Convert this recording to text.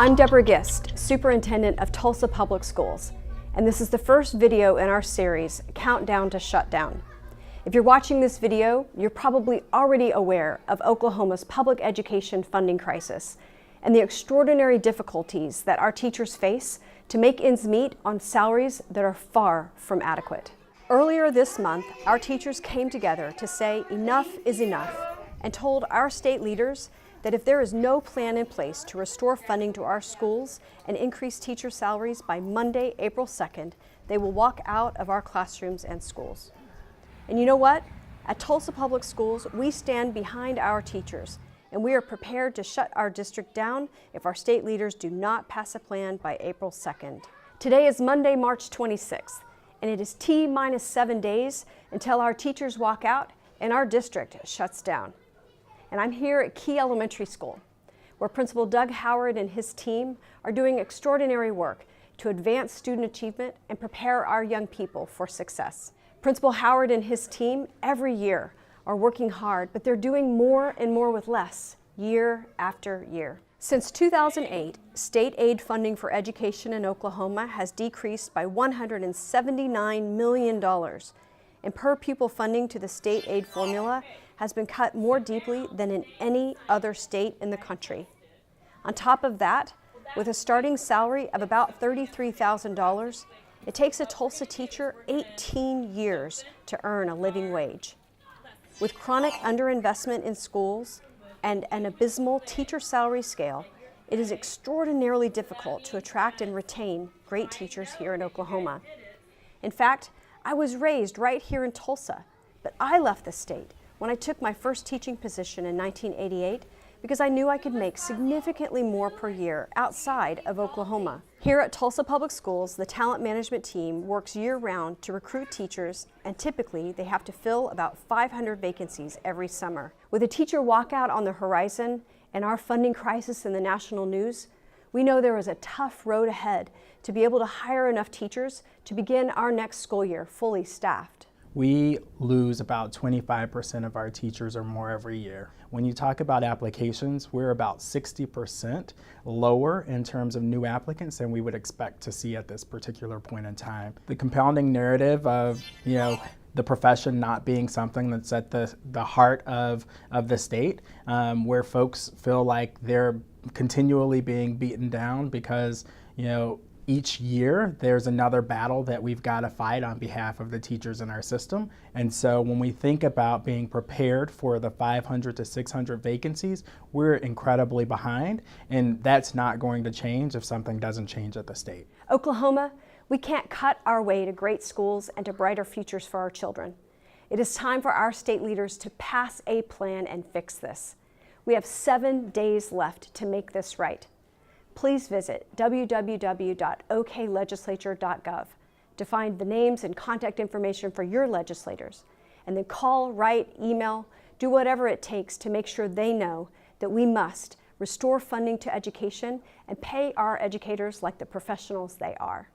I'm Deborah Gist, Superintendent of Tulsa Public Schools, and this is the first video in our series, Countdown to Shutdown. If you're watching this video, you're probably already aware of Oklahoma's public education funding crisis and the extraordinary difficulties that our teachers face to make ends meet on salaries that are far from adequate. Earlier this month, our teachers came together to say enough is enough and told our state leaders that if there is no plan in place to restore funding to our schools and increase teacher salaries by Monday, April 2nd, they will walk out of our classrooms and schools. And you know what? At Tulsa Public Schools, we stand behind our teachers, and we are prepared to shut our district down if our state leaders do not pass a plan by April 2nd. Today is Monday, March 26th, and it is T-minus 7 days until our teachers walk out and our district shuts down. And I'm here at Key Elementary School, where Principal Doug Howard and his team are doing extraordinary work to advance student achievement and prepare our young people for success. Principal Howard and his team every year are working hard, but they're doing more and more with less, year after year. Since 2008, state aid funding for education in Oklahoma has decreased by $179 million, and per pupil funding to the state aid formula has been cut more deeply than in any other state in the country. On top of that, with a starting salary of about $33,000, it takes a Tulsa teacher 18 years to earn a living wage. With chronic underinvestment in schools and an abysmal teacher salary scale, it is extraordinarily difficult to attract and retain great teachers here in Oklahoma. In fact, I was raised right here in Tulsa, but I left the state when I took my first teaching position in 1988 because I knew I could make significantly more per year outside of Oklahoma. Here at Tulsa Public Schools, the talent management team works year-round to recruit teachers, and typically they have to fill about 500 vacancies every summer. With a teacher walkout on the horizon and our funding crisis in the national news, we know there is a tough road ahead to be able to hire enough teachers to begin our next school year fully staffed. We lose about 25% of our teachers or more every year. When you talk about applications, we're about 60% lower in terms of new applicants than we would expect to see at this particular point in time. The compounding narrative of, the profession not being something that's at the heart of the state, where folks feel like they're continually being beaten down because, each year there's another battle that we've got to fight on behalf of the teachers in our system. And so when we think about being prepared for the 500 to 600 vacancies, we're incredibly behind, and that's not going to change if something doesn't change at the state. Oklahoma, we can't cut our way to great schools and to brighter futures for our children. It is time for our state leaders to pass a plan and fix this. We have 7 days left to make this right. Please visit www.oklegislature.gov to find the names and contact information for your legislators, and then call, write, email, do whatever it takes to make sure they know that we must restore funding to education and pay our educators like the professionals they are.